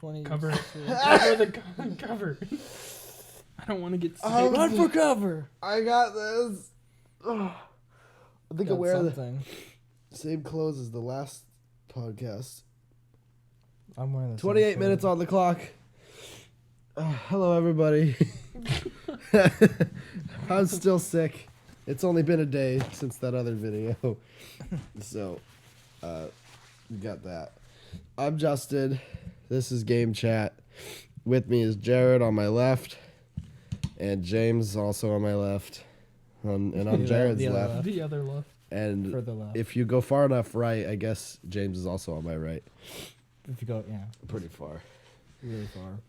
20. Cover the cover. I don't want to get sick. Run for cover. I got this. I think I wear something. the same clothes as the last podcast. I'm wearing the 28 minutes on the clock. Hello, everybody. I'm still sick. It's only been a day since that other video. So, we got that. I'm Justin. This is Game Chat. With me is Jared on my left. And James also on my left. And on Jared's left. The other left. And Further left. if you go far enough right, I guess James is also on my right. If you go, yeah. Pretty far. Really far.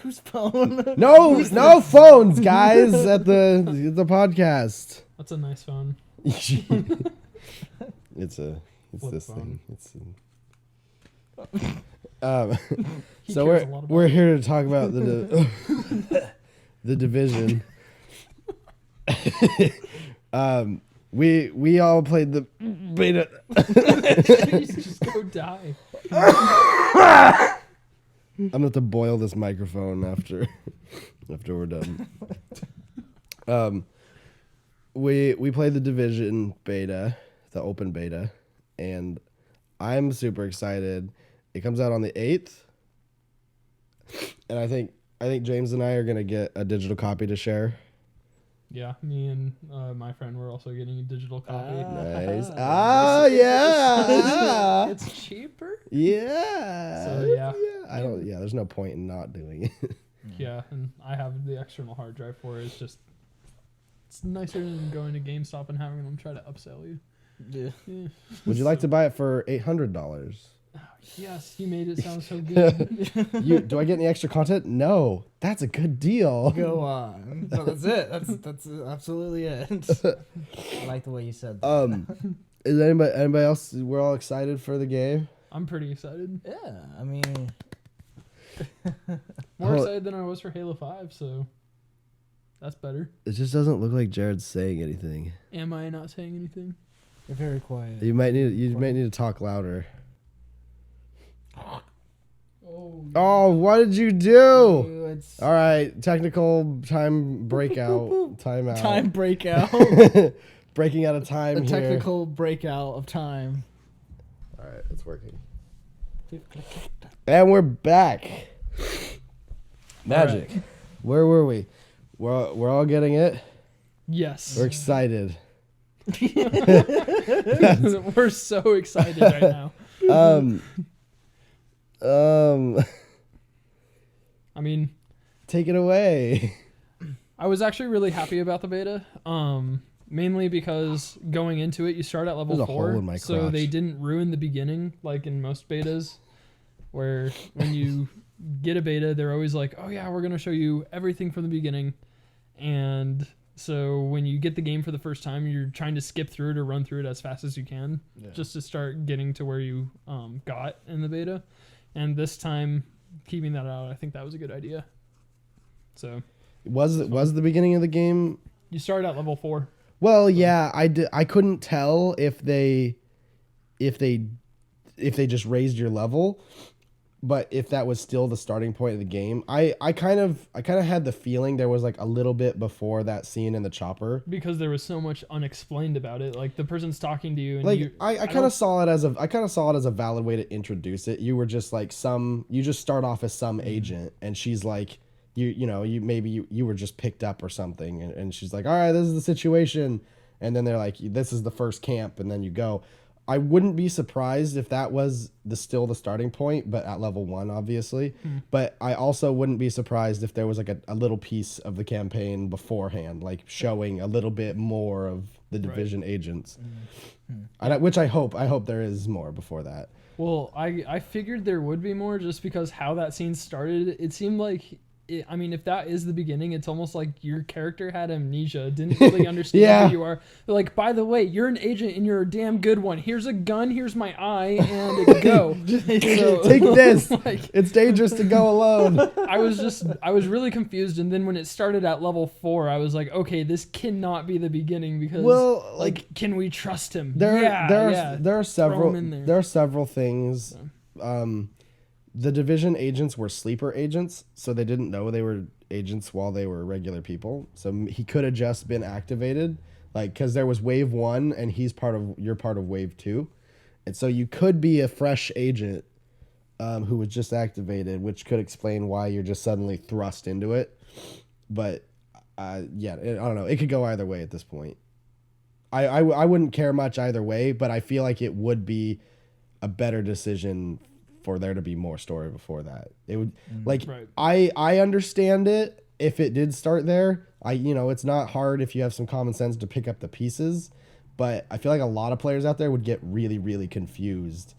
Whose phone? No phones, guys, at the podcast. That's a nice phone. It's Flip this phone. thing. He So cares a lot about we're it. here to talk about the division. We all played the beta. Jeez, just go die. I'm gonna have to boil this microphone after we're done. We played the division beta, the open beta, and I'm super excited. It comes out on the 8th, and I think James and I are gonna get a digital copy to share. Yeah, me and my friend were also getting a digital copy. Nice. Yeah. It's cheaper. Yeah. So, yeah. Yeah. There's no point in not doing it. Yeah, and I have the external hard drive for it. It's nicer than going to GameStop and having them try to upsell you. Yeah. Would you like to buy it for $800? Yes, you made it sound so good. Do I get any extra content? No. That's a good deal. Go on. No, that's it. That's absolutely it. I like the way you said that. Is anybody else? We're all excited for the game. I'm pretty excited. Yeah, I mean, More excited than I was for Halo 5, so that's better. It just doesn't look like Jared's saying anything. Am I not saying anything? you're very quiet. You might need to talk louder. Oh, what did you do? It's All right, technical time breakout. Time out. time breakout. Breaking out of time A here. technical breakout of time. All right, it's working. And we're back. Magic. All right. Where were we? We're all getting it. Yes. We're excited. We're so excited right now. I mean, Take it away. I was actually really happy about the beta. Mainly because going into it, you start at level There's a 4, hole in my so crotch. they didn't ruin the beginning like in most betas, where when you get a beta, they're always like, "Oh yeah, we're gonna show you everything from the beginning," and so when you get the game for the first time, you're trying to skip through it or run through it as fast as you can, just to start getting to where you got in the beta. And this time, keeping that out, I think that was a good idea. So Was the beginning of the game? you start at level 4. Well, yeah, I couldn't tell if they just raised your level, but if that was still the starting point of the game. I kind of had the feeling there was like a little bit before that scene in the chopper. Because there was so much unexplained about it. Like the person's talking to you, and Like you, I kind of saw it as a valid way to introduce it. You were just like you just start off as some agent, and she's like, you were just picked up or something, and she's like, all right, this is the situation, and then they're like, this is the first camp, and then you go. I wouldn't be surprised if that was still the starting point, but at level 1, obviously. But I also wouldn't be surprised if there was like a little piece of the campaign beforehand, like showing a little bit more of the division agents. Which I hope there is more before that. well, I figured there would be more just because how that scene started. It seemed like I mean, if that is the beginning, it's almost like your character had amnesia, didn't really understand Yeah. who you are. They're like, by the way, you're an agent and you're a damn good one. Here's a gun, here's my eye, and go. So, Take this. like, It's dangerous to go alone. I was really confused, and then when it started at level 4, I was like, okay, this cannot be the beginning because, Well, like, can we trust him? There are Throw several him in there. there are several things. The division agents were sleeper agents, so they didn't know they were agents while they were regular people. So he could have just been activated, like, because there was wave 1 and you're part of wave 2, and so you could be a fresh agent who was just activated, which could explain why you're just suddenly thrust into it. But yeah, I don't know. It could go either way at this point. I wouldn't care much either way, but I feel like it would be a better decision for there to be more story before that. It would Right. I understand it if it did start there. It's not hard if you have some common sense to pick up the pieces, but I feel like a lot of players out there would get really, really confused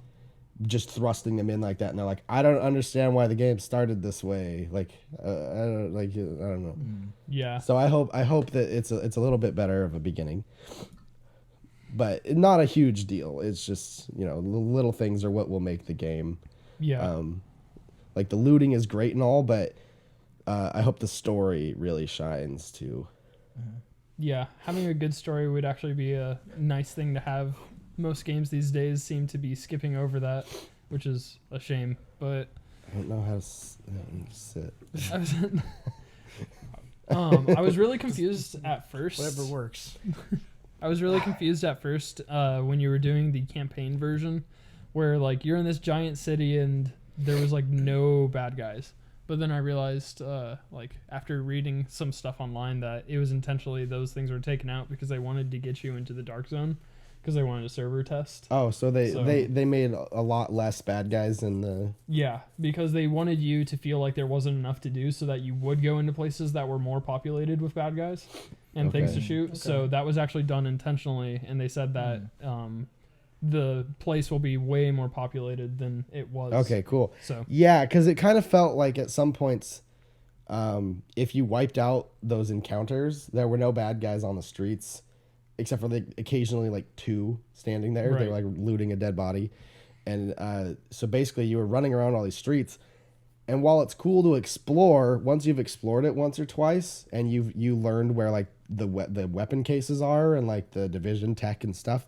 just thrusting them in like that, and they're like, I don't understand why the game started this way. Like, I don't know. Yeah. So I hope that it's a little bit better of a beginning, but not a huge deal. It's just, little things are what will make the game. Yeah. Like the looting is great and all, but I hope the story really shines too. Yeah, having a good story would actually be a nice thing to have. Most games these days seem to be skipping over that, which is a shame. But I don't know how to sit. I was really confused at first. Whatever works. I was really confused at first when you were doing the campaign version, where like you're in this giant city and there was like no bad guys. But then I realized, like after reading some stuff online, that it was intentionally those things were taken out because they wanted to get you into the dark zone, because they wanted a server test. Oh, so they made a lot less bad guys in the... Yeah, because they wanted you to feel like there wasn't enough to do so that you would go into places that were more populated with bad guys and things to shoot. Okay. So that was actually done intentionally, and they said that the place will be way more populated than it was. Okay, cool. So yeah, because it kind of felt like at some points, if you wiped out those encounters, there were no bad guys on the streets, except for occasionally like 2 standing there. Right. They were like looting a dead body. And so basically you were running around all these streets. And while it's cool to explore, once you've explored it once or twice and you learned where like the weapon cases are and like the division tech and stuff,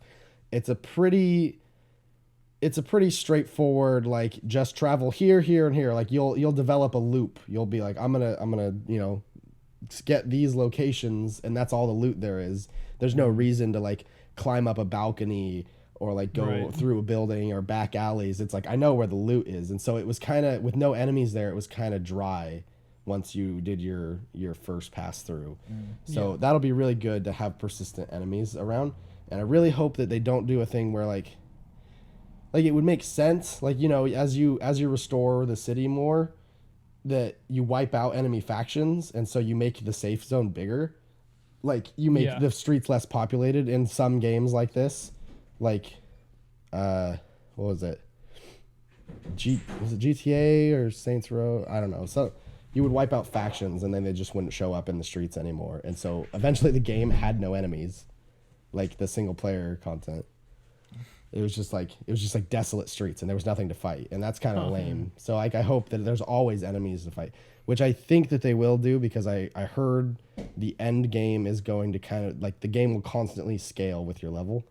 it's a pretty straightforward, like just travel here, here, and here. Like you'll develop a loop. You'll be like, I'm gonna get these locations, and that's all the loot there is. There's no reason to like climb up a balcony or like go through a building or back alleys. It's like, I know where the loot is. And so it was kind of, with no enemies there, it was kind of dry once you did your first pass through. So that'll be really good to have persistent enemies around. And I really hope that they don't do a thing where like it would make sense, like, as you restore the city more, that you wipe out enemy factions, and so you make the safe zone bigger. Like you make the streets less populated in some games like this. Like what was it? Was it GTA or Saints Row? I don't know. So you would wipe out factions and then they just wouldn't show up in the streets anymore. And so eventually the game had no enemies, like the single player content. It was just like desolate streets and there was nothing to fight, and that's kind of lame. So like I hope that there's always enemies to fight, which I think that they will do, because I heard the end game is going to kind of like, the game will constantly scale with your level.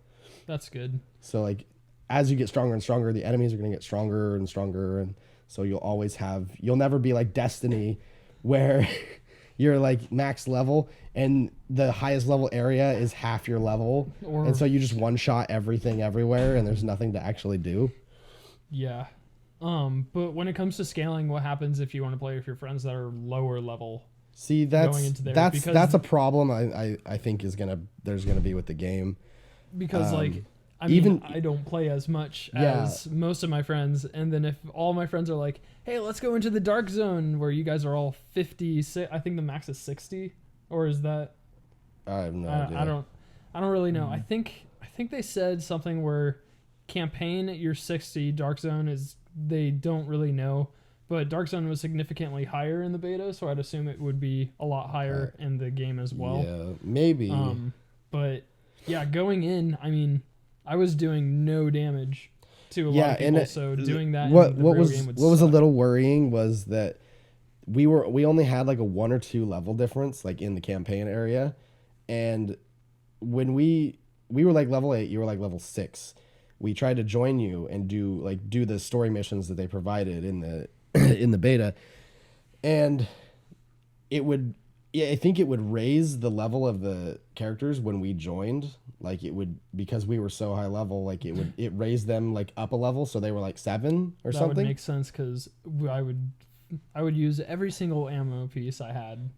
that's good. So like as you get stronger and stronger, the enemies are going to get stronger and stronger, and so you'll never be like Destiny where you're like max level and the highest level area is half your level, and so you just one shot everything everywhere and there's nothing to actually do. Yeah. But when it comes to scaling, what happens if you want to play with your friends that are lower level? See, Going into there, that's because- a problem I think there's gonna be with the game. Because I mean, even- I don't play as much Yeah. as most of my friends, and then if all my friends are like, hey, let's go into the dark zone where you guys are all 50, I think the max is 60, or is that... I have no idea. I don't really know. I think they said something where campaign you're 60, dark zone is, they don't really know, but Dark Zone was significantly higher in the beta, so I'd assume it would be a lot higher in the game as well. Yeah, maybe. But yeah, going in, I mean, I was doing no damage to a lot of people, so doing that what in the what real was game would what was a suck. little worrying was that we only had like a 1 or 2 level difference like in the campaign area, and when we were like level 8, you were like level 6. We tried to join you and do the story missions that they provided in the in the beta, and it would, I think it would raise the level of the characters when we joined. Like it would, because we were so high level, like it raised them like up a level, so they were like 7 or That something. would make sense because I would use every single ammo piece I had.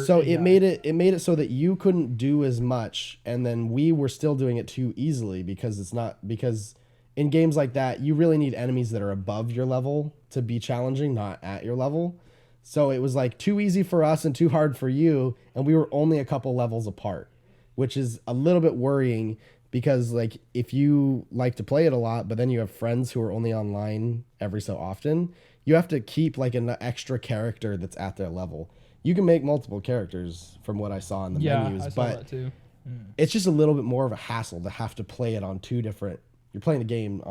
So it made it so that you couldn't do as much, and then we were still doing it too easily because in games like that you really need enemies that are above your level to be challenging, not at your level. So it was like too easy for us and too hard for you, and we were only a couple levels apart, which is a little bit worrying because like if you like to play it a lot, but then you have friends who are only online every so often, you have to keep like an extra character that's at their level. You can make multiple characters from what I saw in the menus, I saw but that too. it's just a little bit more of a hassle to have to play it on 2 different. You're playing the game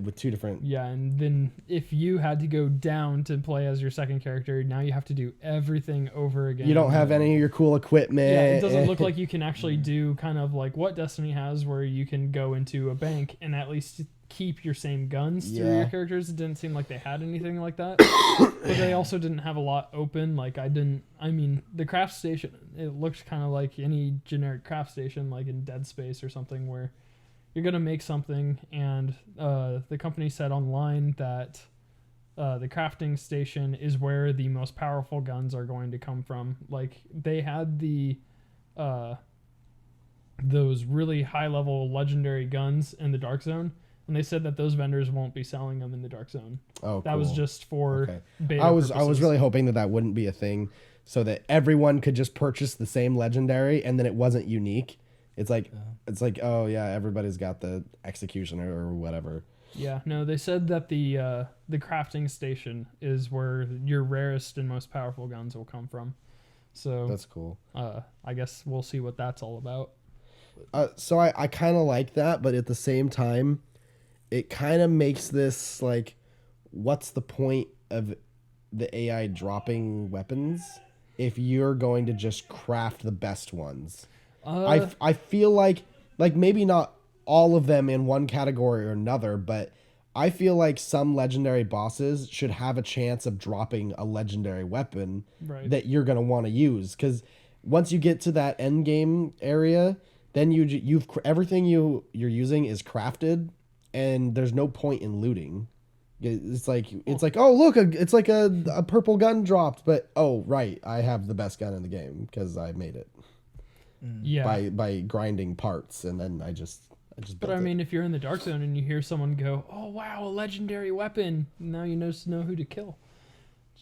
with 2 different. Yeah, and then if you had to go down to play as your second character, now you have to do everything over again. You don't have any of your cool equipment. Yeah, it doesn't look like you can actually do kind of like what Destiny has, where you can go into a bank and at least keep your same guns through your characters. It didn't seem like they had anything like that. But they also didn't have a lot open. Like I mean, the craft station, it looked kind of like any generic craft station, like in Dead Space or something, where you're going to make something, and the company said online that the crafting station is where the most powerful guns are going to come from. Like, they had those really high-level legendary guns in the Dark Zone, and they said that those vendors won't be selling them in the Dark Zone. Oh, that was just for beta I was purposes. really hoping that wouldn't be a thing, so that everyone could just purchase the same legendary, and then it wasn't unique. It's like, oh yeah, everybody's got the executioner or whatever. Yeah, no, they said that the crafting station is where your rarest and most powerful guns will come from. So that's cool. I guess we'll see what that's all about. So I kind of like that, but at the same time, it kind of makes this like, what's the point of the AI dropping weapons if you're going to just craft the best ones? I feel like maybe not all of them in one category or another, but I feel like some legendary bosses should have a chance of dropping a legendary weapon that you're going to want to use. Because once you get to that end game area, then you've everything you're using is crafted, and there's no point in looting. It's like oh look, it's like a purple gun dropped, but oh right, I have the best gun in the game because I made it. Yeah. By grinding parts, and then I just But I mean, if you're in the Dark Zone and you hear someone go, "Oh wow, a legendary weapon!" Now you know who to kill,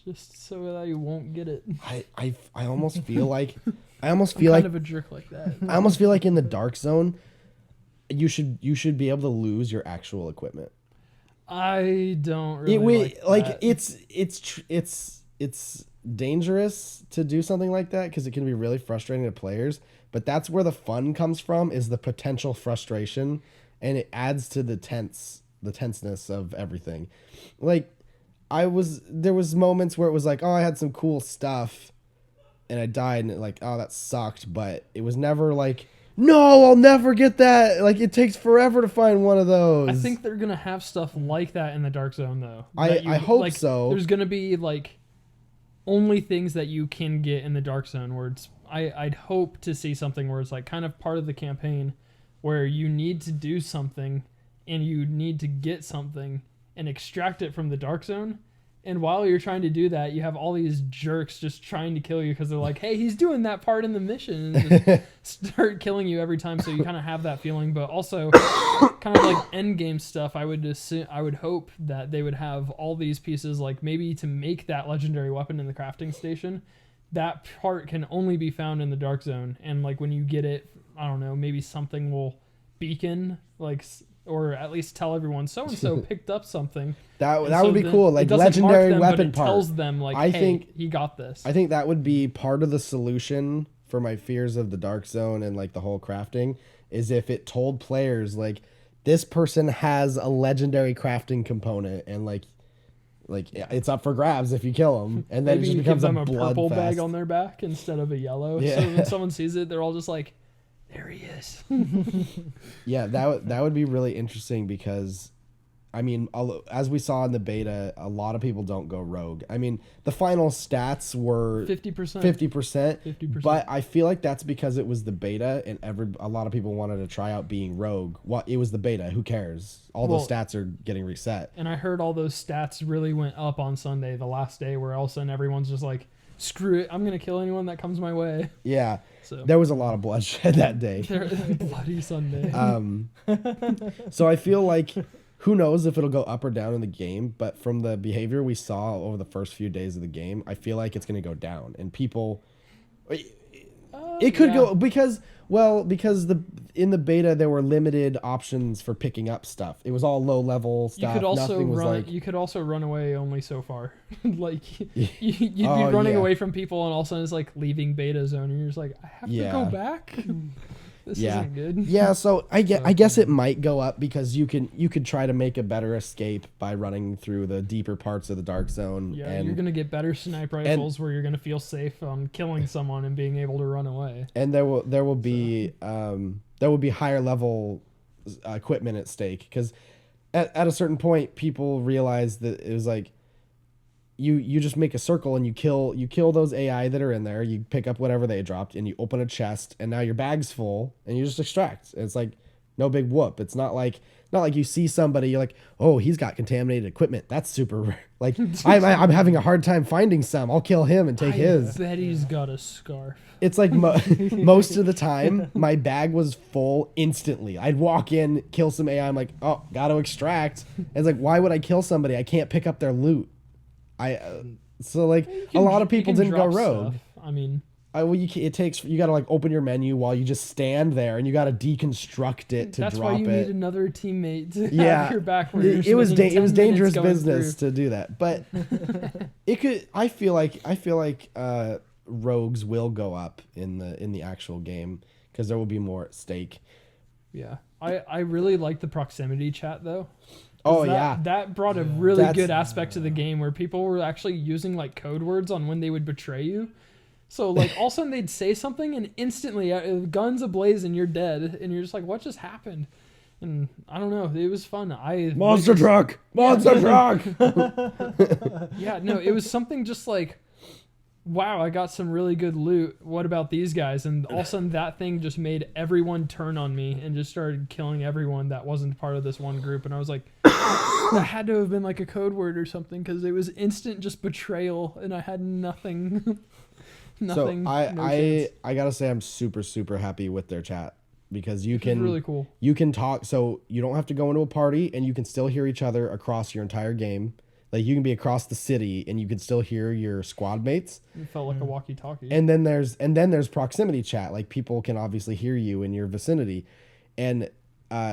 just so that you won't get it. I almost feel like I'm kind of a jerk like that. I almost feel like in the Dark Zone, you should be able to lose your actual equipment. I don't really like that. It's dangerous to do something like that because it can be really frustrating to players. But that's where the fun comes from, is the potential frustration, and it adds to the tenseness of everything. Like there was moments where it was like, oh, I had some cool stuff and I died, and like, oh, that sucked, but it was never like, no, I'll never get that. Like, it takes forever to find one of those. I think they're gonna have stuff like that in the Dark Zone, though. I hope so. There's gonna be like only things that you can get in the Dark Zone, where it's I'd hope to see something where it's like kind of part of the campaign where you need to do something and you need to get something and extract it from the Dark Zone. And while you're trying to do that, you have all these jerks just trying to kill you because they're like, hey, he's doing that part in the mission, and just start killing you every time. So you kind of have that feeling, but also kind of like end game stuff. I would hope that they would have all these pieces, like maybe to make that legendary weapon in the crafting station. That part can only be found in the Dark Zone, and like when you get it, I don't know, maybe something will beacon like or at least tell everyone so and so picked up something. That And so would be then cool, it like doesn't mark legendary them, but weapon it part. tells them like, I hey, think he got this. I think that would be part of the solution for my fears of the Dark Zone and like the whole crafting, is if it told players like this person has a legendary crafting component and like it's up for grabs if you kill them, and then Maybe it just give becomes them a a purple bag bloodfest. on their back instead of a yellow. Yeah. So when someone sees it, they're all just like, there he is. Yeah, that would be really interesting because, I mean, as we saw in the beta, a lot of people don't go rogue. I mean, the final stats were 50%. 50%, but I feel like that's because it was the beta and a lot of people wanted to try out being rogue. Well, it was the beta. Who cares? All those stats are getting reset. And I heard all those stats really went up on Sunday, the last day, where all of a sudden everyone's just like, screw it, I'm going to kill anyone that comes my way. Yeah, So there was a lot of bloodshed that day. Bloody Sunday. So I feel like, who knows if it'll go up or down in the game, but from the behavior we saw over the first few days of the game, I feel like it's going to go down. And people, it could go because in the beta there were limited options for picking up stuff. It was all low level stuff. You could also Nothing was run. like, You could also run away only so far. Like you'd be running away from people, and all of a sudden it's like leaving beta zone, and you're just like, I have to go back. This isn't good. Yeah, so I guess it might go up because you could try to make a better escape by running through the deeper parts of the Dark Zone. Yeah, and you're gonna get better sniper rifles where you're gonna feel safe on killing someone and being able to run away. And there will be higher level equipment at stake because at a certain point people realized that it was like you just make a circle and you kill those AI that are in there. You pick up whatever they dropped and you open a chest and now your bag's full and you just extract. And it's like no big whoop. It's not like you see somebody, you're like, oh, he's got contaminated equipment. That's super rare. Like I'm having a hard time finding some. I'll kill him and take his. I bet he's got a scarf. It's like most of the time my bag was full instantly. I'd walk in, kill some AI. I'm like, oh, got to extract. And it's like, why would I kill somebody? I can't pick up their loot. So like a lot of people didn't go rogue. Stuff. I mean, you got to like open your menu while you just stand there and you got to deconstruct it to that's drop why you it. need another teammate to have your back. Where It was it was dangerous business to do that, but it could. I feel like rogues will go up in the actual game because there will be more at stake. Yeah, I really like the proximity chat though. Oh yeah, that brought a really good aspect to the game where people were actually using like code words on when they would betray you. So like all of a sudden they'd say something and instantly guns ablaze and you're dead and you're just like, what just happened? And I don't know, it was fun. Monster truck. Yeah, no, it was something just like, wow, I got some really good loot. What about these guys? And all of a sudden that thing just made everyone turn on me and just started killing everyone that wasn't part of this one group. And I was like, that had to have been like a code word or something because it was instant just betrayal and I had nothing. Nothing. So I gotta say I'm super, super happy with their chat because you can really cool. You can talk, so you don't have to go into a party and you can still hear each other across your entire game. Like you can be across the city and you can still hear your squad mates. It felt like a walkie-talkie. And then there's proximity chat. Like people can obviously hear you in your vicinity. And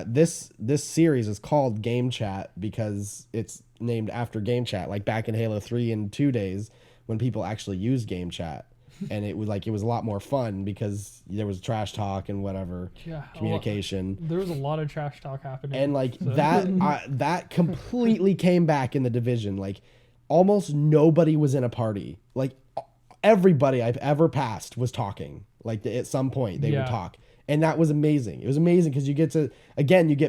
this series is called Game Chat because it's named after Game Chat. Like back in Halo 3 and 2 days when people actually used Game Chat. And it was a lot more fun because there was trash talk and whatever communication. There was a lot of trash talk happening. And like that completely came back in the Division. Like almost nobody was in a party. Like everybody I've ever passed was talking. Like at some point they would talk. And that was amazing. It was amazing because you get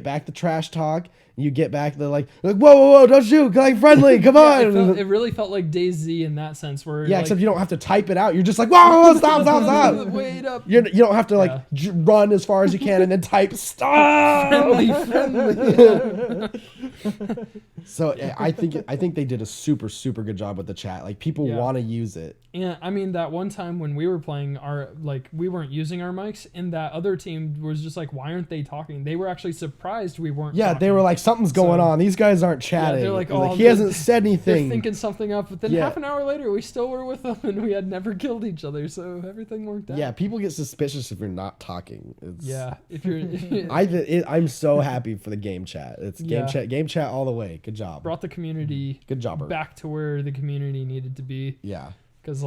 back the trash talk. And you get back the like whoa, don't shoot, like friendly, come on. It really felt like DayZ in that sense where except you don't have to type it out. You're just like whoa, stop. Wait up. You don't have to run as far as you can and then type stop. friendly. So I think they did a super good job with the chat. Like people want to use it. And I mean that one time when we were playing we weren't using our mics, and that other team was just like, why aren't they talking? They were actually surprised we weren't. Yeah, talking. they were like, something's going on. These guys aren't chatting. They're like, he hasn't said They're anything. thinking something up, but then half an hour later we still were with them, and we had never killed each other, so everything worked out. Yeah, people get suspicious if you're not talking. If you're. I'm so happy for the game chat. It's game chat all the way. Good job. Brought the community. Good job. Back to where the community needed to be. Yeah. Because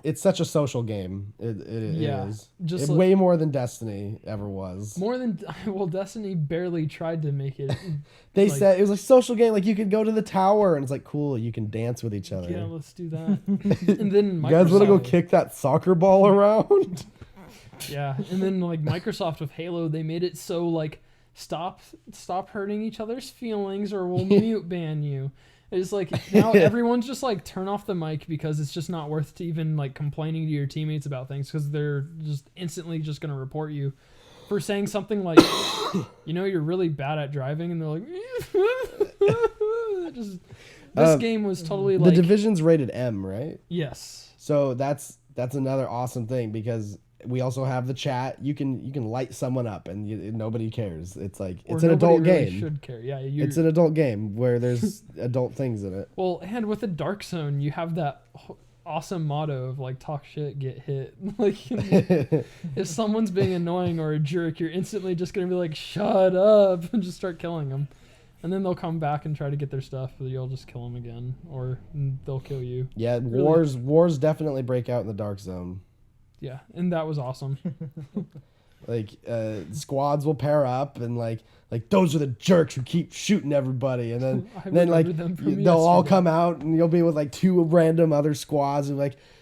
it's such a social game. It is. Just way more than Destiny ever was. More than Destiny barely tried to make it. They said it was a social game. Like you could go to the tower and it's like cool. You can dance with each other. Yeah, let's do that. And then you guys want to go kick that soccer ball around? Yeah, and then Microsoft with Halo, they made it so stop hurting each other's feelings or we'll mute ban you. It's now everyone's just turn off the mic because it's just not worth to even complaining to your teammates about things because they're just instantly just going to report you for saying something like, you're really bad at driving, and they're like, this game was totally the Division's rated M, right? Yes. So that's another awesome thing because we also have the chat. You can light someone up and nobody cares. It's it's an adult game. Should care. Yeah, it's an adult game where there's adult things in it. Well, and with the Dark Zone, you have that awesome motto of talk shit, get hit. If someone's being annoying or a jerk, you're instantly just gonna be like, shut up, and just start killing them. And then they'll come back and try to get their stuff, but you'll just kill them again, or they'll kill you. Yeah, really? Wars definitely break out in the Dark Zone. Yeah, and that was awesome. Squads will pair up and those are the jerks who keep shooting everybody, and then they'll all come out and you'll be with two random other squads and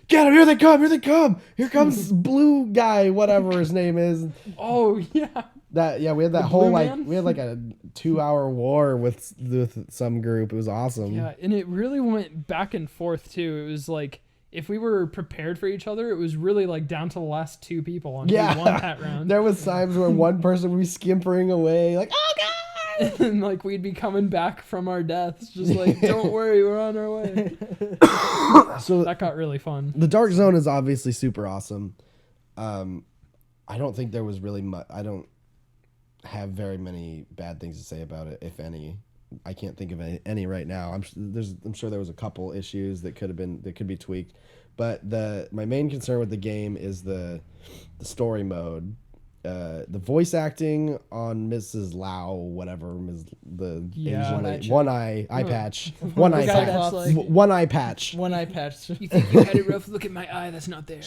get them, here they come, here comes blue guy, whatever his name is. Oh yeah. We had that whole we had a 2-hour war with some group. It was awesome. Yeah, and it really went back and forth too. It was if we were prepared for each other, it was really down to the last 2 people on who won that round. There was times where one person would be skimpering away, oh god, and we'd be coming back from our deaths, just don't worry, we're on our way. So that got really fun. The Dark Zone is obviously super awesome. I don't think there was really much. I don't have very many bad things to say about it, if any. I can't think of any right now. I'm sure there was a couple issues that could be tweaked, but my main concern with the game is the story mode. The voice acting on Mrs. Lau, whatever, the Asian lady, one eye patch. One eye patch. You think you had it rough? Look at my eye, that's not there.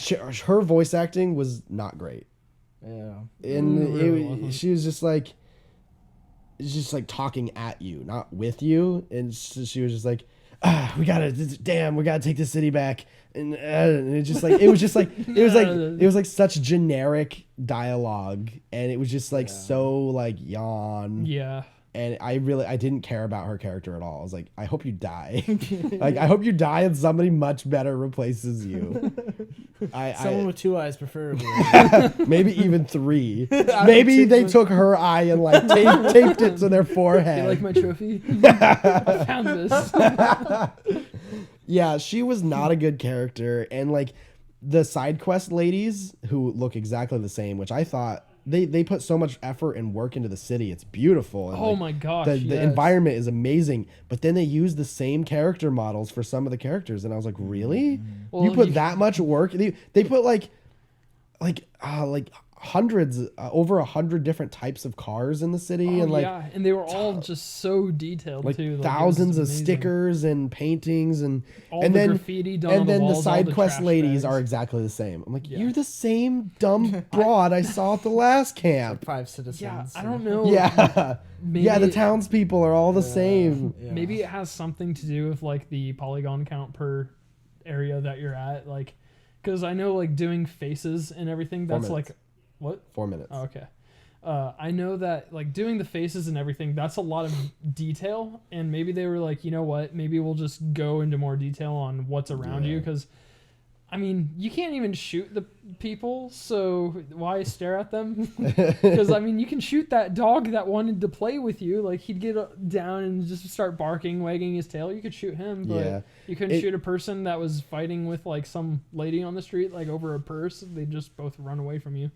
Her voice acting was not great. Yeah, and she was just talking at you, not with you, and so she was just we gotta take the city back, and it was such generic dialogue, and it was just so yawn. Yeah. And I didn't care about her character at all. I was like, I hope you die. I hope you die and somebody much better replaces you. Someone with 2 eyes, preferably. Maybe even 3. Maybe they took her eye and taped it to their forehead. You like my trophy? I found this. Yeah, she was not a good character. And the side quest ladies who look exactly the same, which I thought they put so much effort and work into the city. It's beautiful. And my gosh. The environment is amazing. But then they use the same character models for some of the characters, and I was like, really? Well, you put that much work? They put hundreds, over 100 different types of cars in the city, and and they were all just so detailed too. Thousands of stickers and paintings, and then graffiti done and on then the the walls, side quest ladies bags. are exactly the same. I'm like, you're the same dumb broad I saw at the last camp. 5 citizens. Yeah, I don't know. Yeah, the townspeople are all the same. Yeah. Maybe it has something to do with the polygon count per area that you're at, because I know doing faces and everything. That's what? 4 minutes. Oh, okay. I know that doing the faces and everything, that's a lot of detail, and maybe they were you know what, maybe we'll just go into more detail on what's around you, because I mean, you can't even shoot the people, so why stare at them? Because, I mean, you can shoot that dog that wanted to play with you. Like, he'd get down and just start barking, wagging his tail. You could shoot him, but you couldn't shoot a person that was fighting with, like, some lady on the street, like, over a purse. They'd just both run away from you.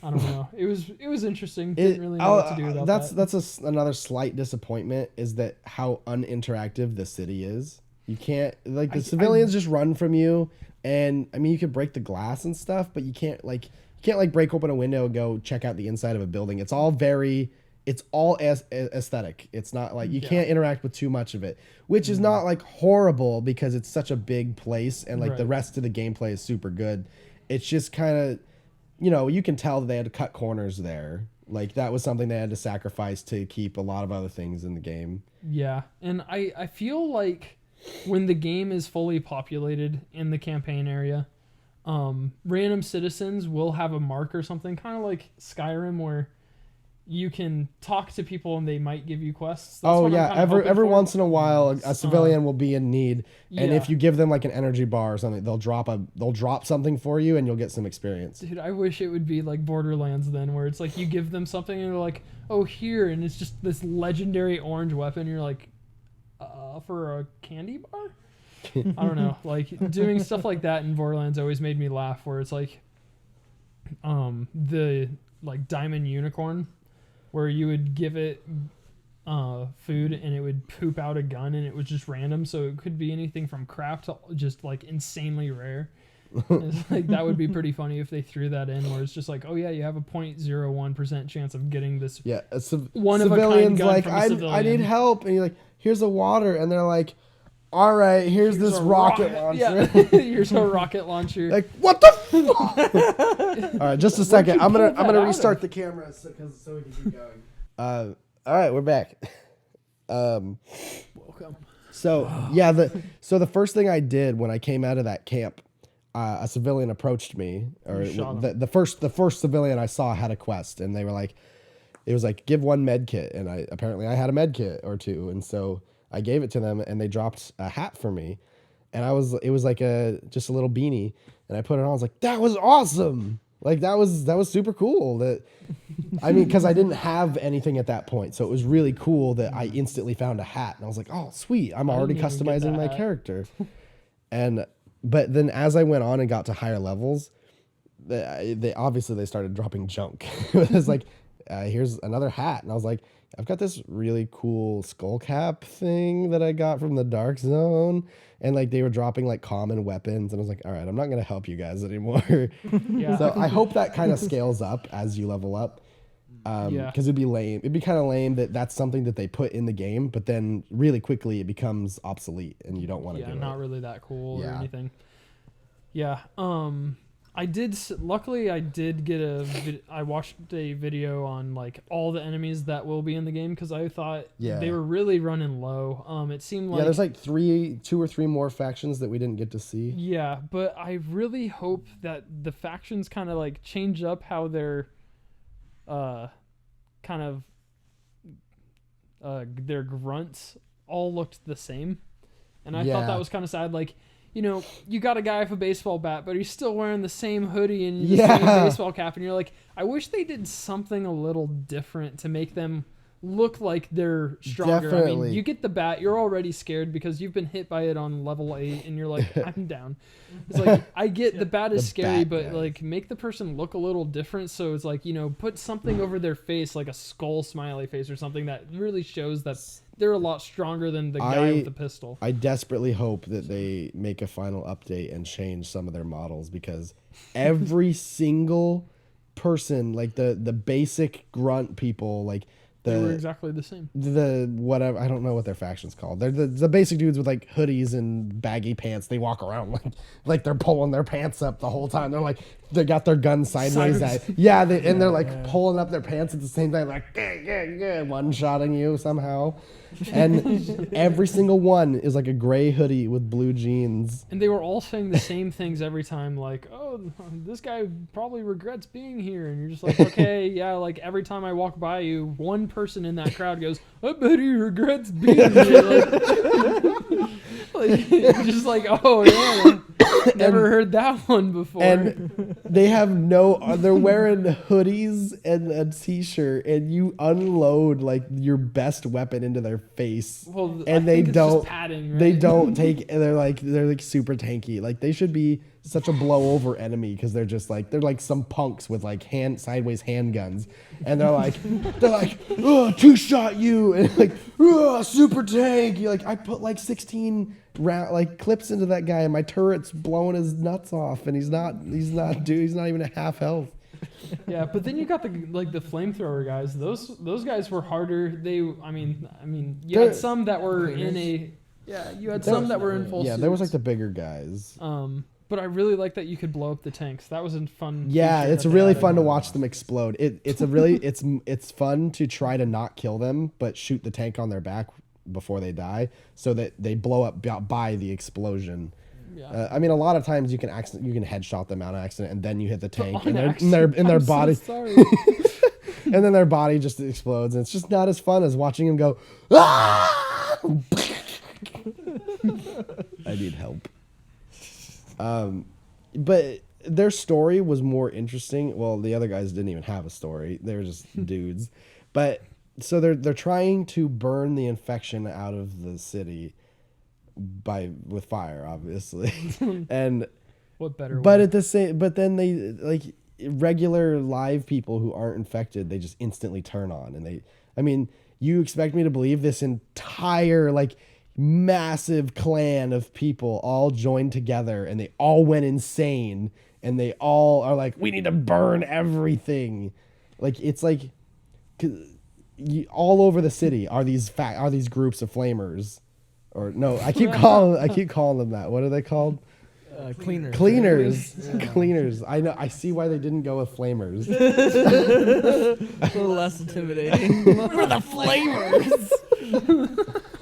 I don't know. It was interesting. Didn't really know what to do about that. That's another slight disappointment is that how uninteractive the city is. You can't, like, the civilians just run from you, and I mean, you can break the glass and stuff, but you can't break open a window and go check out the inside of a building. It's all aesthetic. It's not like you can't interact with too much of it, which is not like horrible because it's such a big place and like the rest of the gameplay is super good. It's just kind of, you know, you can tell that they had to cut corners there. Like that was something they had to sacrifice to keep a lot of other things in the game. Yeah, and I feel like when the game is fully populated in the campaign area, random citizens will have a mark or something, kind of like Skyrim, where you can talk to people and they might give you quests. That's every once in a while a civilian will be in need, and if you give them like an energy bar or something, they'll drop something for you and you'll get some experience. Dude, I wish it would be like Borderlands then, where it's like you give them something and they're like, oh, here, and it's just this legendary orange weapon. You're like, for a candy bar? I don't know. Like doing stuff like that in Borderlands always made me laugh, where it's like the like diamond unicorn, where you would give it food and it would poop out a gun, and it was just random, so it could be anything from crap to just like insanely rare. It's like that would be pretty funny if they threw that in, where it's just like, oh yeah, you have a 0.01% chance of getting this. Yeah, one of a kind gun like, from a civilian. I need help, and you're like, here's a water, and they're like, all right, here's this rocket launcher. Yeah. Here's a rocket launcher. Like, what the fuck? All right, just a second. I'm gonna restart the camera so we can keep going. All right, we're back. Welcome. So yeah, the first thing I did when I came out of that camp, a civilian approached me, or the first civilian I saw had a quest, and they were like, it was like, give one med kit, and I had a med kit or two, and so I gave it to them, and they dropped a hat for me, and it was like just a little beanie, and I put it on. I was like, that was awesome. Like that was super cool. I mean, because I didn't have anything at that point, so it was really cool that I instantly found a hat, and I was like, oh sweet, I'm already customizing my character. But then as I went on and got to higher levels, they obviously started dropping junk. It was like, here's another hat, and I was like, I've got this really cool skull cap thing that I got from the Dark Zone, and like they were dropping like common weapons, and I was like, all right, I'm not gonna help you guys anymore. Yeah. So I hope that kind of scales up as you level up, because it'd be lame. It'd be kind of lame that's something that they put in the game, but then really quickly it becomes obsolete, and you don't want to do it. Yeah, not really that cool or anything. Yeah. Luckily I did get I watched a video on like all the enemies that will be in the game, because I thought they were really running low. It seemed like there's like 2 or 3 more factions that we didn't get to see. Yeah, but I really hope that the factions kind of like change up how they're kind of their grunts all looked the same, and I thought that was kind of sad. Like, you know, you got a guy with a baseball bat, but he's still wearing the same hoodie and the same baseball cap, and you're like, I wish they did something a little different to make them look like they're stronger. Definitely. I mean, you get the bat, you're already scared because you've been hit by it on level 8, and you're like, I'm down. It's like, I get the bat is scary, but like make the person look a little different. So it's like, you know, put something over their face, like a skull smiley face or something that really shows that they're a lot stronger than the guy with the pistol. I desperately hope that they make a final update and change some of their models, because every single person, like the basic grunt people, like they were exactly the same. The whatever, I don't know what their faction's called. They're the basic dudes with like hoodies and baggy pants. They walk around like they're pulling their pants up the whole time. They're like, they got their gun sideways. And they're like pulling up their pants at the same time, like one-shotting you somehow. And every single one is like a gray hoodie with blue jeans. And they were all saying the same things every time, like, oh, this guy probably regrets being here. And you're just like, okay, yeah, like every time I walk by you, one person in that crowd goes, I bet he regrets being here. Like, just like, oh, yeah. Never heard that one before. And they have they're wearing hoodies and a t-shirt, and you unload like your best weapon into their face. Well, I and they think it's just don't padding, right? they don't take, they're like super tanky. Like they should be such a blow over enemy, because they're like some punks with like sideways handguns, and they're like oh, two-shot you, and like oh, super tank. You like, I put like 16 clips into that guy, and my turret's blowing his nuts off, and he's not even at half health. Yeah, but then you got the flamethrower guys. Those guys were harder. I mean, you had some that were in a you had some that were in full suits. There was like the bigger guys. But I really like that you could blow up the tanks. That was a fun. Yeah, it's really fun to watch them explode. It's fun to try to not kill them, but shoot the tank on their back before they die, so that they blow up by the explosion. Yeah. I mean, a lot of times you can headshot them out of accident, and then you hit the tank, and their body, so sorry. and then their body just explodes, and it's just not as fun as watching them go. Ah! I need help. But their story was more interesting. Well, the other guys didn't even have a story; they were just dudes. But so they're trying to burn the infection out of the city with fire, obviously. And what better? But but then they like regular live people who aren't infected, they just instantly turn on, and I mean, you expect me to believe this entire like massive clan of people all joined together, and they all went insane, and they all are like, we need to burn everything. Like, it's like all over the city are these groups of flamers, or no, I keep calling them that. What are they called? Cleaners. Yeah. Cleaners. I know. I see why they didn't go with flamers. A little less intimidating. We're the flamers.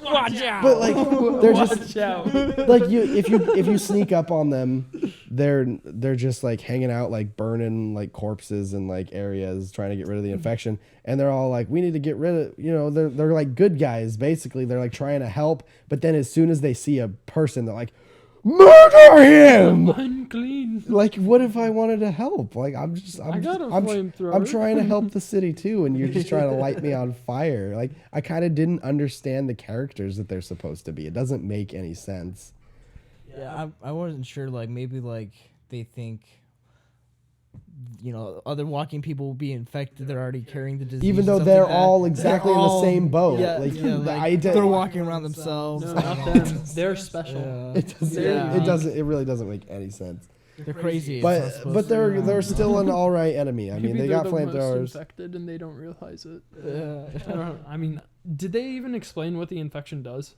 Watch out! But like, they're Watch out. Like, if you sneak up on them, they're just like hanging out, like burning like corpses in like areas, trying to get rid of the infection. And they're all like, we need to get rid of, they're like good guys basically. They're like trying to help, but then as soon as they see a person, they're like, murder him! Unclean. Like, what if I wanted to help? Like, I'm flamethrower. I'm trying to help the city too, and you're just trying to light me on fire. Like, I kind of didn't understand the characters that they're supposed to be. It doesn't make any sense. Yeah, I wasn't sure. Like, maybe like they think, other walking people will be infected. They're already carrying the disease. Even though they're all exactly in the same boat. Yeah, they're walking around themselves. No, not them. They're special. Yeah. It really doesn't make any sense. They're crazy. But they're still an all right enemy. I mean, they got flamethrowers. Infected and they don't realize it. Yeah. I don't know. I mean, did they even explain what the infection does?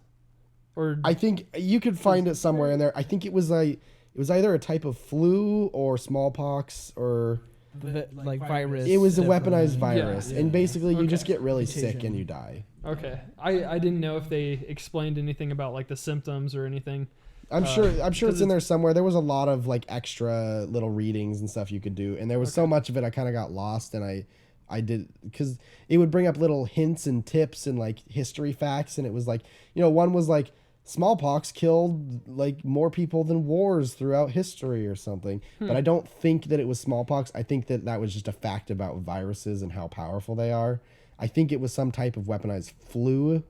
Or I think you could find it somewhere in there. I think it was either a type of flu or smallpox or like virus. It was a weaponized virus, Yeah. and basically you just get really sick and you die. Okay, I didn't know if they explained anything about like the symptoms or anything. I'm sure it's in there somewhere. There was a lot of like extra little readings and stuff you could do, and there was so much of it I kind of got lost, and I did, because it would bring up little hints and tips and like history facts, and it was like, one was like, smallpox killed like more people than wars throughout history or something. But I don't think that it was smallpox. I think that was just a fact about viruses and how powerful they are. I think it was some type of weaponized flu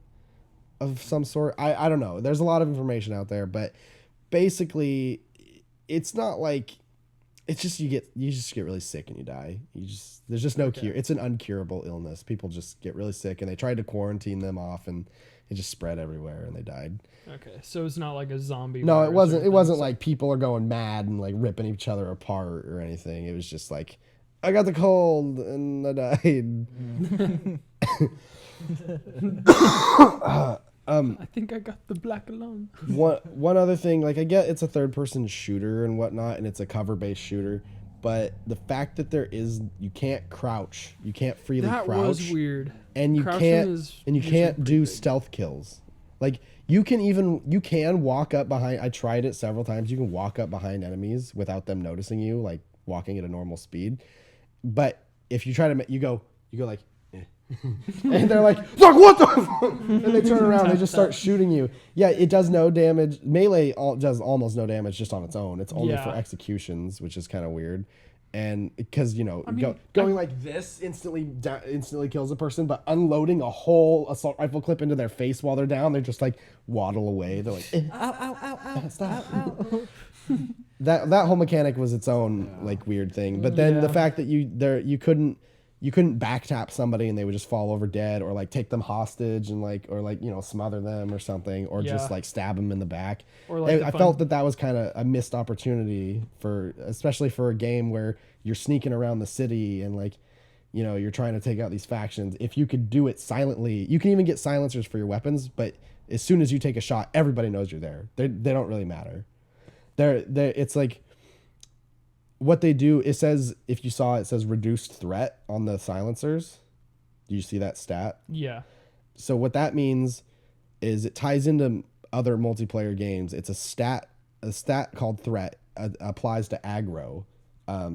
of some sort. I don't know. There's a lot of information out there, but basically it's not like, it's just you just get really sick and you die. There's just no cure. It's an uncurable illness. People just get really sick, and they tried to quarantine them off, and it just spread everywhere and they died. Okay, so it's not like a zombie. No, it wasn't. It wasn't so like people are going mad and like ripping each other apart or anything. It was just like, I got the cold and I died. I think I got the black lung. One other thing, like, I get it's a third-person shooter and whatnot, and it's a cover-based shooter, but the fact that you can't crouch, you can't freely crouch. That was weird. And you can't do stealth kills. Like, you can walk up behind. I tried it several times. You can walk up behind enemies without them noticing you, like walking at a normal speed. But if you try to, you go like, And they're like, fuck, what the fuck? And they turn around, they just start shooting you. Yeah, it does no damage. Melee does almost no damage just on its own. It's only for executions, which is kind of weird. And because, going like this instantly kills a person, but unloading a whole assault rifle clip into their face while they're down, they're just like waddle away. They're like, ow, ow, ow, ow, stop. ow, ow. That whole mechanic was its own like weird thing. But then the fact that you couldn't back tap somebody and they would just fall over dead, or like take them hostage and smother them or something, or just like stab them in the back. Or like I felt that was kind of a missed opportunity especially for a game where you're sneaking around the city and like, you're trying to take out these factions. If you could do it silently, you can even get silencers for your weapons, but as soon as you take a shot, everybody knows you're there. They don't really matter. It's like what they do. It says, if you saw it says reduced threat on the silencers. Do you see that stat? Yeah. So what that means is it ties into other multiplayer games. It's a stat called threat applies to aggro.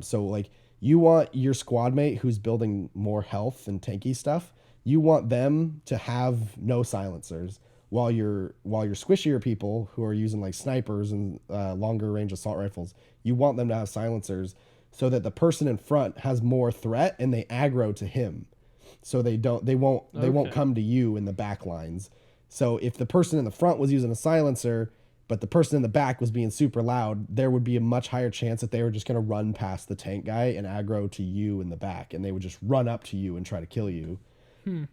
So like you want your squad mate who's building more health and tanky stuff, you want them to have no silencers, while your squishier people who are using like snipers and longer range assault rifles, you want them to have silencers so that the person in front has more threat and they aggro to him. So they won't come to you in the back lines. So if the person in the front was using a silencer, but the person in the back was being super loud, there would be a much higher chance that they were just going to run past the tank guy and aggro to you in the back, and they would just run up to you and try to kill you.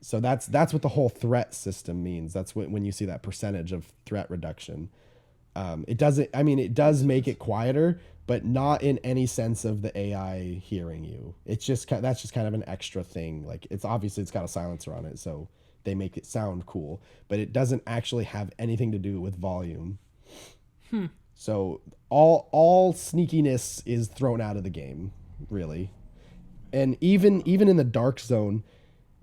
So that's what the whole threat system means. That's what, when you see that percentage of threat reduction, it does make it quieter, but not in any sense of the AI hearing you. It's just that's just kind of an extra thing. Like it's got a silencer on it, so they make it sound cool, but it doesn't actually have anything to do with volume. So all sneakiness is thrown out of the game, really. And even in the dark zone,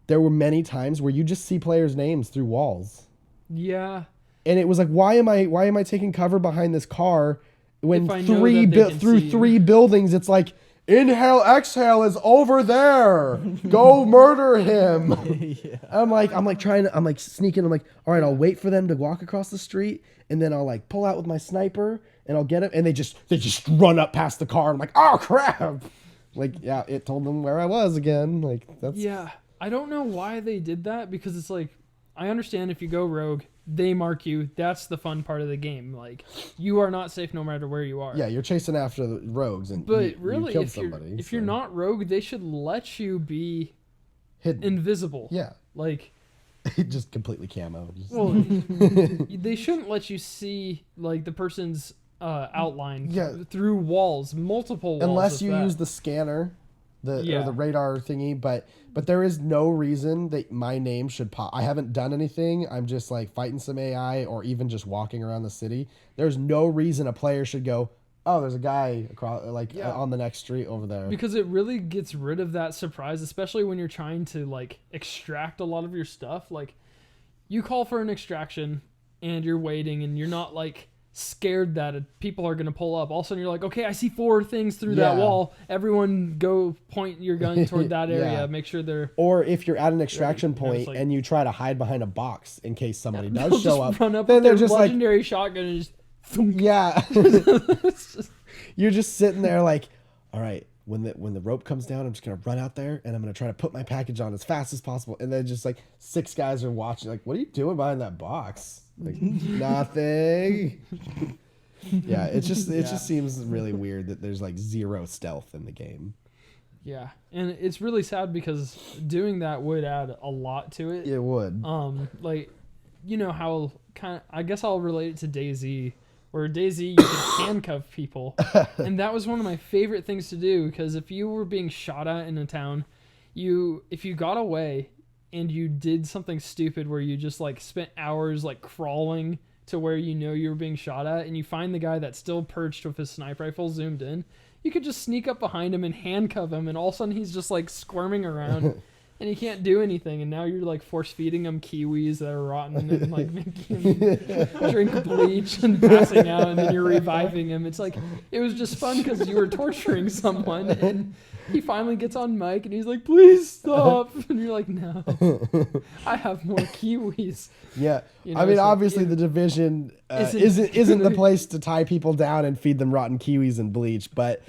there were many times where you just see players' names through walls. Yeah. And it was like, why am I taking cover behind this car when three buildings it's like, inhale, exhale is over there. Go murder him. Yeah. I'm like sneaking. I'm like, all right, I'll wait for them to walk across the street, and then I'll like pull out with my sniper and I'll get him. And they just run up past the car. I'm like, oh crap. Like, yeah, it told them where I was again. Like that's. Yeah. I don't know why they did that, because it's like, I understand if you go rogue, they mark you. That's the fun part of the game. Like, you are not safe no matter where you are. Yeah, you're chasing after the rogues, but really, you killed somebody. If you're not rogue, they should let you be hidden, invisible. Yeah, like just completely camo. Well, they shouldn't let you see like the person's outline through walls, multiple walls, unless you use the scanner. Or the radar thingy, but there is no reason that my name should pop. I haven't done anything. I'm just like fighting some AI or even just walking around the city. There's no reason a player should go, oh, there's a guy across on the next street over there. Because it really gets rid of that surprise, especially when you're trying to like extract a lot of your stuff. Like you call for an extraction and you're waiting and you're not like scared that people are going to pull up. All of a sudden you're like, okay, I see 4 things through that wall. Everyone go point your gun toward that area. Make sure they're... Or if you're at an extraction point and you try to hide behind a box in case somebody does show up, run up then they're just legendary shotgun and just... Yeah. You're just sitting there like, all right, when the rope comes down, I'm just going to run out there and I'm going to try to put my package on as fast as possible. And then just like 6 guys are watching like, what are you doing behind that box? Like nothing. Yeah, it just seems really weird that there's like 0 stealth in the game. Yeah, and it's really sad because doing that would add a lot to it. It would. Like, you know how I guess I'll relate it to DayZ, where DayZ you can handcuff people, and that was one of my favorite things to do, because if you were being shot at in a town, if you got away and you did something stupid where you just like spent hours like crawling to where you know you were being shot at, and you find the guy that's still perched with his sniper rifle zoomed in, you could just sneak up behind him and handcuff him, and all of a sudden he's just like squirming around. and he can't do anything, and now you're like force feeding him kiwis that are rotten and like making him drink bleach and passing out, and then you're reviving him. It's like, it was just fun because you were torturing someone, and he finally gets on mic and he's like, please stop, and you're like, no, I have more kiwis. Yeah, You know, I mean, it's like, obviously yeah. the division Isn't- isn't the place to tie people down and feed them rotten kiwis and bleach, but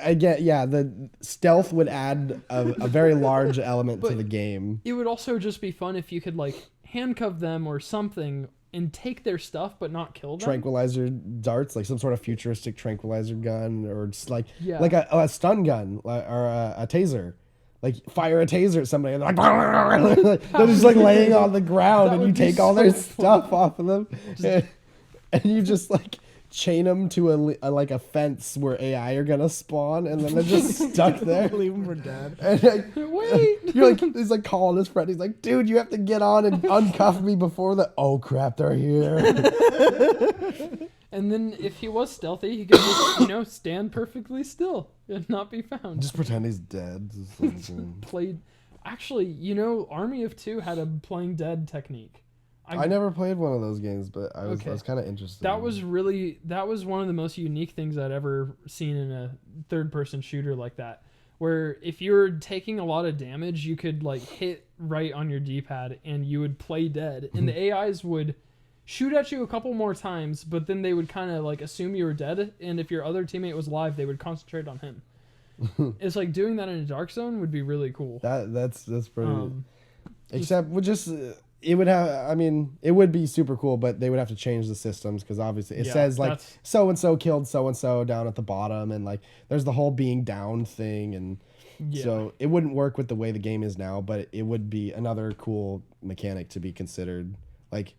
again, yeah, the stealth would add a very large element to But the game. It would also just be fun if you could like handcuff them or something and take their stuff but not kill them. Tranquilizer darts, like some sort of futuristic tranquilizer gun, or just like Yeah. like a stun gun, or a taser. Like fire a taser at somebody and they're like, they're just like laying on the ground, That and you would be take all so their fun. stuff off of them, and you just like chain them to a fence where AI are gonna spawn, and then they're just stuck there. Leave them for dead. And like, Wait. you're like, he's like calling his friend. He's like, dude, you have to get on and uncuff me before the. Oh crap, they're here. And then if he was stealthy, he could just, stand perfectly still and not be found. Just pretend he's dead. Just like, Played. Actually, Army of Two had a playing dead technique. I never played one of those games, but I was Okay. kind of interested. That was one of the most unique things I'd ever seen in a third-person shooter like that. Where if you were taking a lot of damage, you could like hit right on your D-pad and you would play dead, and the AIs would shoot at you a couple more times, but then they would kind of like assume you were dead, and if your other teammate was alive, they would concentrate on him. It's like doing that in a dark zone would be really cool. That's pretty. Except would just it would have. I mean, it would be super cool, but they would have to change the systems because obviously it says like so and so killed so and so down at the bottom, and like there's the whole being down thing, and so it wouldn't work with the way the game is now. But it would be another cool mechanic to be considered. Like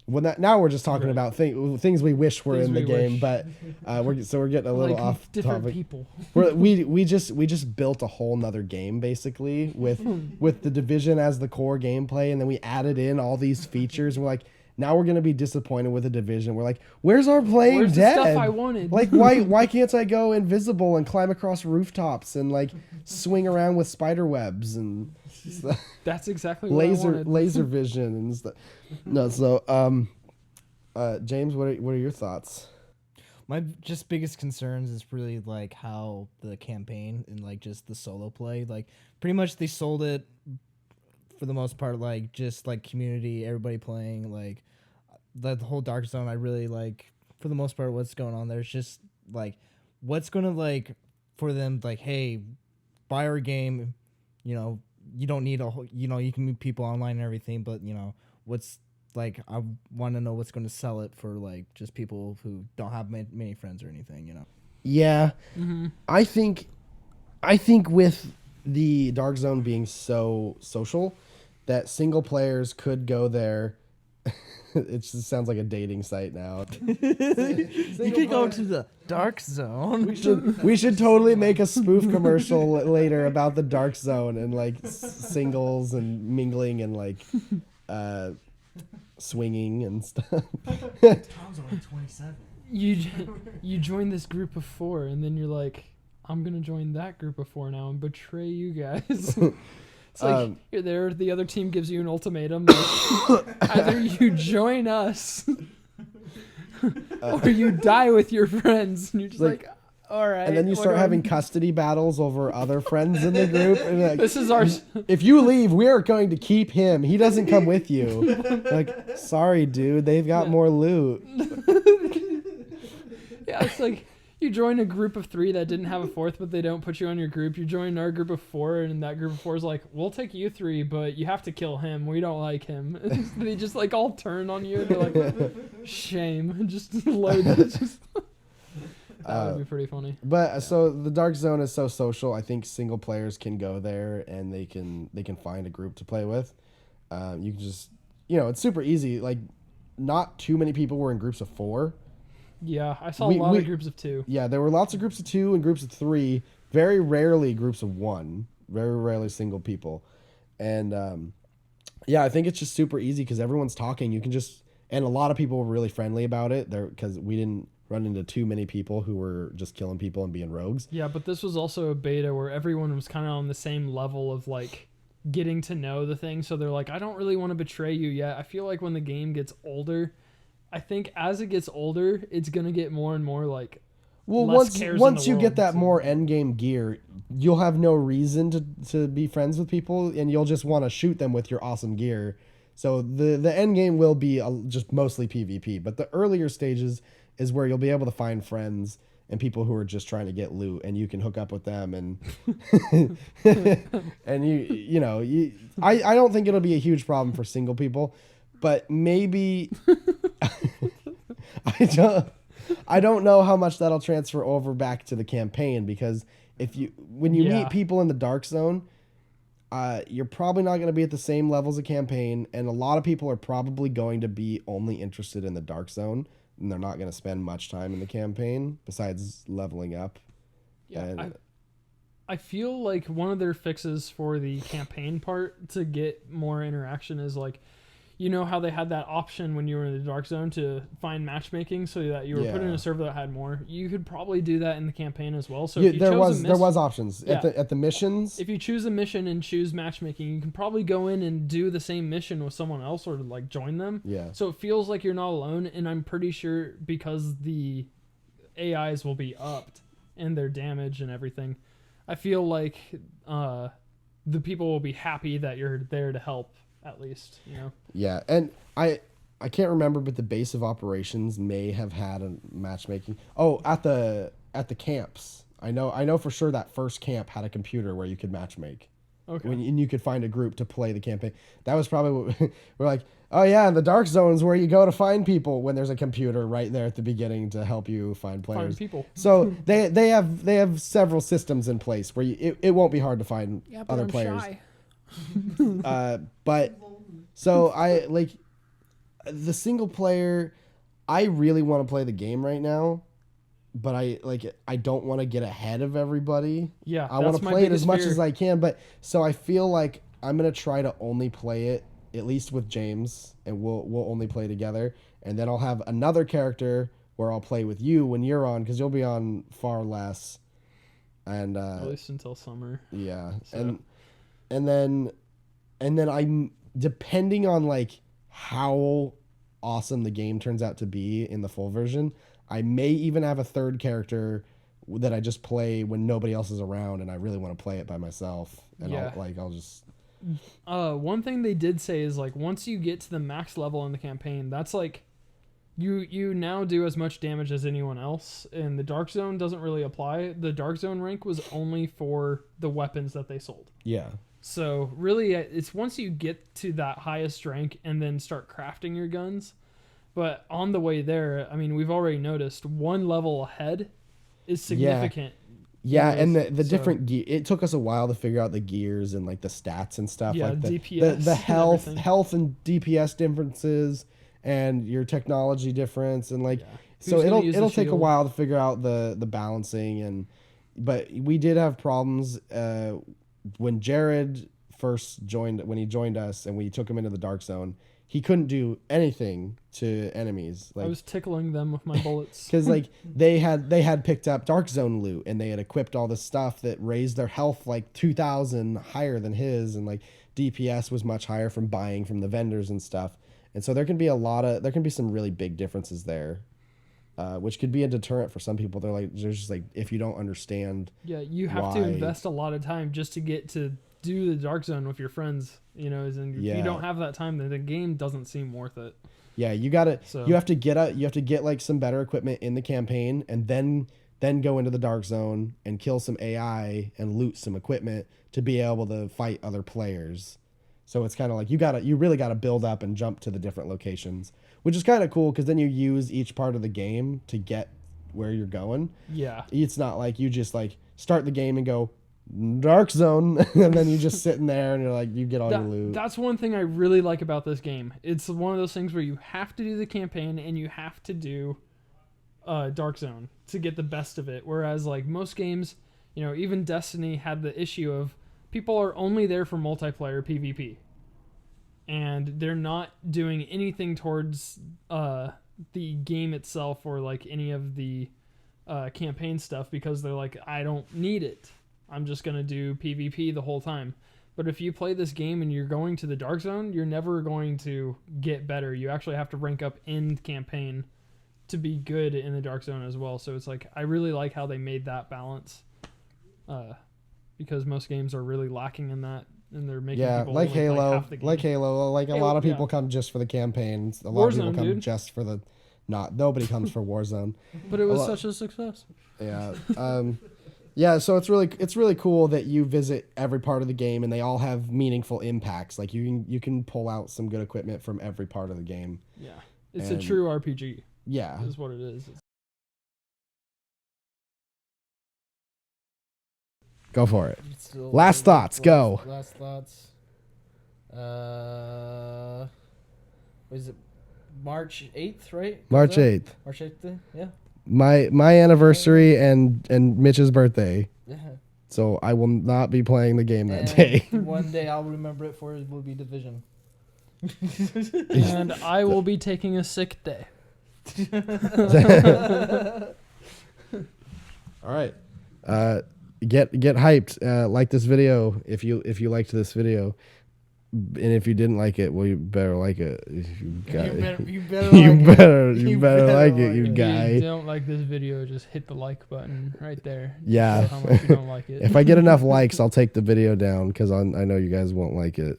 now we're just talking about things we wish were in the game, but we're getting a little like off different topic. people. we just built a whole nother game basically with the Division as the core gameplay, and then we added in all these features. And we're like, now we're gonna be disappointed with the Division. We're like, where's our playing Where's dead? the stuff I wanted? Like why can't I go invisible and climb across rooftops and like swing around with spider webs and stuff? That's exactly what I wanted. laser vision and stuff. No, so James, what are your thoughts? My just biggest concerns is really like how the campaign and like just the solo play, like pretty much they sold it for the most part, like just like community, everybody playing, like the whole Dark Zone. I really like for the most part what's going on there. It's just like what's gonna like for them like, hey, buy our game, you don't need a whole, you can meet people online and everything, but what's like I want to know what's going to sell it for, like just people who don't have many friends or anything, Yeah, I think with the Dark Zone being so social that single players could go there. It just sounds like a dating site now. You could go to the Dark Zone. We should totally make a spoof commercial later about the Dark Zone and like singles and mingling and like swinging and stuff. Tom's only 27. You join this group of 4, and then you're like, I'm gonna join that group of 4 now and betray you guys. It's like you're there, the other team gives you an ultimatum, like, either you join us or you die with your friends, and you're just like all right. And then you start having custody battles over other friends in the group. And like, this is our. If you leave, we are going to keep him. He doesn't come with you. Like, sorry, dude. They've got more loot. Yeah, it's like you join a group of 3 that didn't have a 4th, but they don't put you on your group. You join our group of 4, and that group of 4 is like, we'll take you 3, but you have to kill him. We don't like him. They just like all turn on you. They're like, shame. Just load it. That would be pretty funny. But so the Dark Zone is so social. I think single players can go there and they can find a group to play with. You can just it's super easy. Like, not too many people were in groups of 4. Yeah, I saw a lot of groups of 2. Yeah, there were lots of groups of 2 and groups of 3. Very rarely groups of 1. Very rarely single people. And I think it's just super easy because everyone's talking. You can just, and a lot of people were really friendly about it there because we didn't run into too many people who were just killing people and being rogues. Yeah, but this was also a beta where everyone was kind of on the same level of like getting to know the thing. So they're like, I don't really want to betray you yet. I feel like when the game gets older, I think as it gets older, it's going to get more and more like, Well, less cares in once the you get world that to- more end game gear, you'll have no reason to be friends with people, and you'll just want to shoot them with your awesome gear. So the end game will be just mostly PvP, but the earlier stages is where you'll be able to find friends and people who are just trying to get loot, and you can hook up with them, and and I don't think it'll be a huge problem for single people, but maybe I don't know how much that'll transfer over back to the campaign, because when you Yeah. meet people in the Dark Zone, you're probably not going to be at the same levels of campaign, and a lot of people are probably going to be only interested in the Dark Zone, and they're not going to spend much time in the campaign besides leveling up. Yeah, And- I feel like one of their fixes for the campaign part to get more interaction is like, you know how they had that option when you were in the Dark Zone to find matchmaking so that you were put in Yeah. a server that had more. You could probably do that in the campaign as well. So Yeah, if you there chose was options Yeah. at the missions. if you choose a mission and choose matchmaking, you can probably go in and do the same mission with someone else or like join them. Yeah. So it feels like you're not alone, and I'm pretty sure because the AIs will be upped and their damage and everything, I feel like the people will be happy that you're there to help at least, you know. Yeah, and I can't remember, but the base of operations may have had a matchmaking. Oh, at the camps. I know for sure that first camp had a computer where you could matchmake. Okay. And you could find a group to play the campaign. That was probably what we're like, oh yeah, the Dark Zone's where you go to find people when there's a computer right there at the beginning to help you find players. Find people. So they have several systems in place where it won't be hard to find other players. But so I like the single player. I really want to play the game right now, but I don't want to get ahead of everybody. Yeah, I want that's to my play it as biggest much fear. as I can, but so I feel like I'm gonna try to only play it at least with James, and we'll only play together, and then I'll have another character where I'll play with you when you're on, because you'll be on far less, and At least until summer. yeah, So- and then I'm depending on like how awesome the game turns out to be in the full version, I may even have a third character that I just play when nobody else is around and I really want to play it by myself, and Yeah. I'll just One thing they did say is like once you get to the max level in the campaign, that's like you now do as much damage as anyone else, and the Dark Zone doesn't really apply. The Dark Zone rank was only for the weapons that they sold. yeah. So really, it's once you get to that highest rank and then start crafting your guns. But on the way there, I mean, we've already noticed one level ahead is significant. Yeah, and the So- different gear. It took us a while to figure out the gears and like the stats and stuff. Yeah, like the DPS the and health everything. and DPS differences and your technology difference and like Yeah. so Who's gonna use it'll the take a shield? while to figure out the balancing, but we did have problems when Jared when he joined us and we took him into the Dark Zone. He couldn't do anything to enemies. I Like was tickling them with my bullets. because like they had picked up Dark Zone loot and they had equipped all this stuff that raised their health like 2,000 higher than his, and like DPS was much higher from buying from the vendors and stuff. And so there can be some really big differences there, which could be a deterrent for some people. They're just like, if you don't understand, Yeah, you have to why- invest a lot of time just to get to do the Dark Zone with your friends. You know, and if Yeah. you don't have that time, then the game doesn't seem worth it. yeah, you So- have to get like some better equipment in the campaign, and then go into the Dark Zone and kill some AI and loot some equipment to be able to fight other players. So it's kind of like you really gotta build up and jump to the different locations, which is kind of cool because then you use each part of the game to get where you're going. Yeah. It's not like you just like start the game and go Dark Zone and then you just sitting there and you're like you get all your loot. That's one thing I really like about this game. It's one of those things where you have to do the campaign and you have to do Dark Zone to get the best of it. Whereas like most games, you know, even Destiny had the issue of people are only there for multiplayer PvP. And they're not doing anything towards the game itself or like any of the campaign stuff because they're like, I don't need it. I'm just going to do PvP the whole time. But if you play this game and you're going to the Dark Zone, you're never going to get better. You actually have to rank up in campaign to be good in the Dark Zone as well. So it's like, I really like how they made that balance. Because most games are really lacking in that, and they're making people like only play Halo, half the game. like Halo. Like a Halo, lot of people yeah. come just for the campaigns. A lot of people Warzone, come dude. just for the. Nobody comes for Warzone. But it was lot- such a success. Yeah. Yeah, so it's really cool that you visit every part of the game and they all have meaningful impacts. Like you can pull out some good equipment from every part of the game. Yeah. It's And- a true RPG, Yeah. is what it is. Go for it. Still Last thoughts, go. Last thoughts. What is it? March 8th, right? March 8th. March 8th, yeah. My anniversary and Mitch's birthday. Yeah. So I will not be playing the game that And day. one day I'll remember it for it will be Division. And I will be taking a sick day. All right. Get hyped. Like this video if you liked this video. And if you didn't like it, well, you better like it. You better You better like it, you If guy. you don't like this video, just hit the like button right there. Yeah. Show how much you don't like it. If I get enough likes, I'll take the video down because I know you guys won't like it.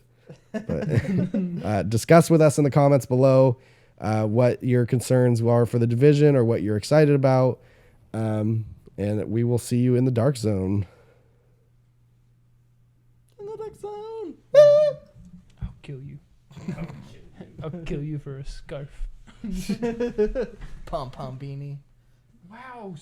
But discuss with us in the comments below what your concerns are for the Division or what you're excited about. And we will see you in the Dark Zone. In the Dark Zone. I'll kill you. I'll kill you for a scarf. Pom pom beanie. Wow.